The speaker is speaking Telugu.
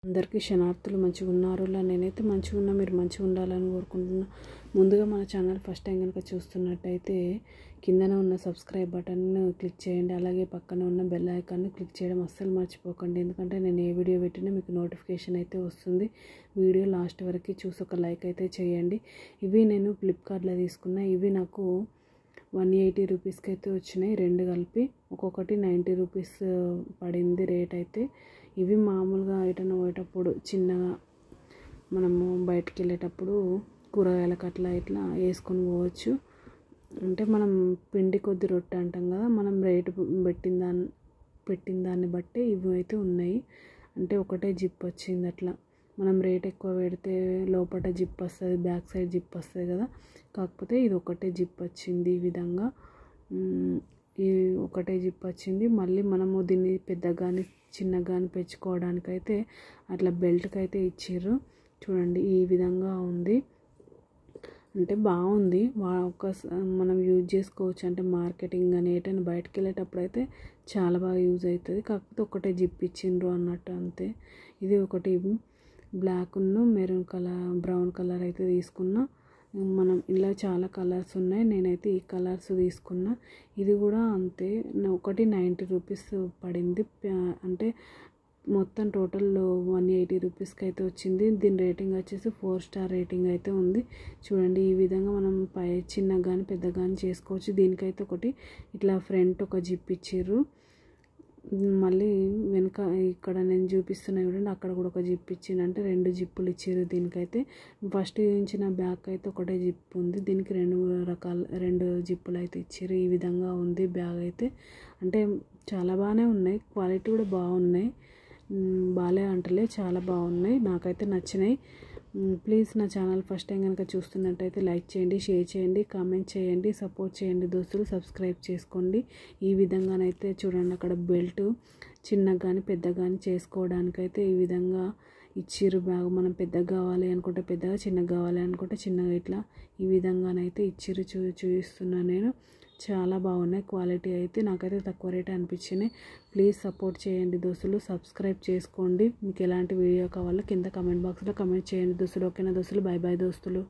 అందరికీ శనార్థులు మంచిగా ఉన్నారు. నేనైతే మంచిగా ఉన్నా, మీరు మంచిగా ఉండాలని కోరుకుంటున్నా. ముందుగా మన ఛానల్ ఫస్ట్ టైం కనుక చూస్తున్నట్టయితే కిందన ఉన్న సబ్స్క్రైబ్ బటన్ క్లిక్ చేయండి. అలాగే పక్కన ఉన్న బెల్ ఐకాన్ని క్లిక్ చేయడం అస్సలు మర్చిపోకండి. ఎందుకంటే నేను ఏ వీడియో పెట్టినా మీకు నోటిఫికేషన్ అయితే వస్తుంది. వీడియో లాస్ట్ వరకు చూసి ఒక లైక్ అయితే చేయండి. ఇవి నేను ఫ్లిప్కార్ట్లో తీసుకున్న. ఇవి నాకు 180 రూపీస్కి అయితే వచ్చినాయి, రెండు కలిపి. ఒక్కొక్కటి 90 రూపీస్ పడింది రేట్ అయితే. ఇవి మామూలుగా ఎటన్నా పోయేటప్పుడు చిన్నగా మనము బయటికి వెళ్ళేటప్పుడు కూరగాయలకు అట్లా ఇట్లా వేసుకొని పోవచ్చు. అంటే మనం పిండి కొద్ది రొట్టె అంటాం కదా, మనం రేటు పెట్టిన దాన్ని బట్టి ఇవి అయితే ఉన్నాయి. అంటే ఒకటే జిప్ వచ్చింది. అట్లా మనం రేట్ ఎక్కువ పెడితే లోపల జిప్ వస్తుంది, బ్యాక్ సైడ్ జిప్ వస్తుంది కదా. కాకపోతే ఇది ఒకటే జిప్ వచ్చింది. ఈ విధంగా ఈ ఒకటే జిప్ వచ్చింది. మళ్ళీ మనము దీన్ని పెద్దగా కానీ చిన్నగా కానీ పెంచుకోవడానికైతే అట్లా బెల్ట్కి అయితే ఇచ్చిర్రు. చూడండి ఈ విధంగా ఉంది. అంటే బాగుంది. మనం యూజ్ చేసుకోవచ్చు. అంటే మార్కెటింగ్ కానీ ఎటైనా బయటకు వెళ్ళేటప్పుడు అయితే చాలా బాగా యూజ్ అవుతుంది. కాకపోతే ఒకటే జిప్ ఇచ్చిండ్రు అన్నట్టు అంతే. ఇది ఒకటి black maroon colour, brown colour అయితే తీసుకున్నా. మనం ఇలా చాలా కలర్స్ ఉన్నాయి. నేనైతే ఈ కలర్స్ తీసుకున్నా. ఇది కూడా అంతే, ఒకటి 90 రూపీస్ పడింది. అంటే మొత్తం టోటల్ 180 రూపీస్కి అయితే వచ్చింది. దీని రేటింగ్ వచ్చేసి 4 స్టార్ రేటింగ్ అయితే ఉంది. చూడండి ఈ విధంగా మనం చిన్నగా కానీ పెద్దగా కానీ చేసుకోవచ్చు. దీనికైతే ఒకటి ఇట్లా ఫ్రంట్ ఒక జిప్ ఇచ్చిర్రు. మళ్ళీ వెనుక ఇక్కడ నేను చూపిస్తున్నా చూడండి, అక్కడ కూడా ఒక జిప్ ఇచ్చింది. అంటే రెండు జిప్పులు ఇచ్చారు దీనికైతే. ఫస్ట్ ఇచ్చిన బ్యాగ్ అయితే ఒకటే జిప్ ఉంది, దీనికి రెండు జిప్పులు అయితే ఇచ్చారు. ఈ విధంగా ఉంది బ్యాగ్ అయితే. అంటే చాలా బాగానే ఉన్నాయి, క్వాలిటీ కూడా బాగున్నాయి. బాలే అంటలే, చాలా బాగున్నాయి, నాకైతే నచ్చినాయి. ప్లీజ్ నా ఛానల్ ఫస్ట్ టైం కనుక చూస్తున్నట్టయితే లైక్ చేయండి, షేర్ చేయండి, కామెంట్ చేయండి, సపోర్ట్ చేయండి దోస్తులు. సబ్స్క్రైబ్ చేసుకోండి. ఈ విధంగానైతే చూడండి, అక్కడ బెల్ట్ చిన్నగా కానీ పెద్దగా కానీ చేసుకోవడానికైతే ఈ విధంగా ఇచ్చిర్రు బ్యాగ్. మనం పెద్దగా కావాలి అనుకుంటే పెద్దగా, చిన్నగా కావాలి అనుకుంటే చిన్నగా, ఇట్లా ఈ విధంగానైతే ఇచ్చిర్రు. చూపిస్తున్నాను నేను. చాలా బాగున్నాయి క్వాలిటీ అయితే. నాకైతే తక్కువ రేట్ అనిపించినాయి. ప్లీజ్ సపోర్ట్ చేయండి దోస్తులు, సబ్స్క్రైబ్ చేసుకోండి. మీకు ఎలాంటి వీడియో కావాలో కింద కమెంట్ బాక్స్లో కమెంట్ చేయండి దోస్తులు. ఓకేనా దోస్తులు, బాయ్ బాయ్ దోస్తులు.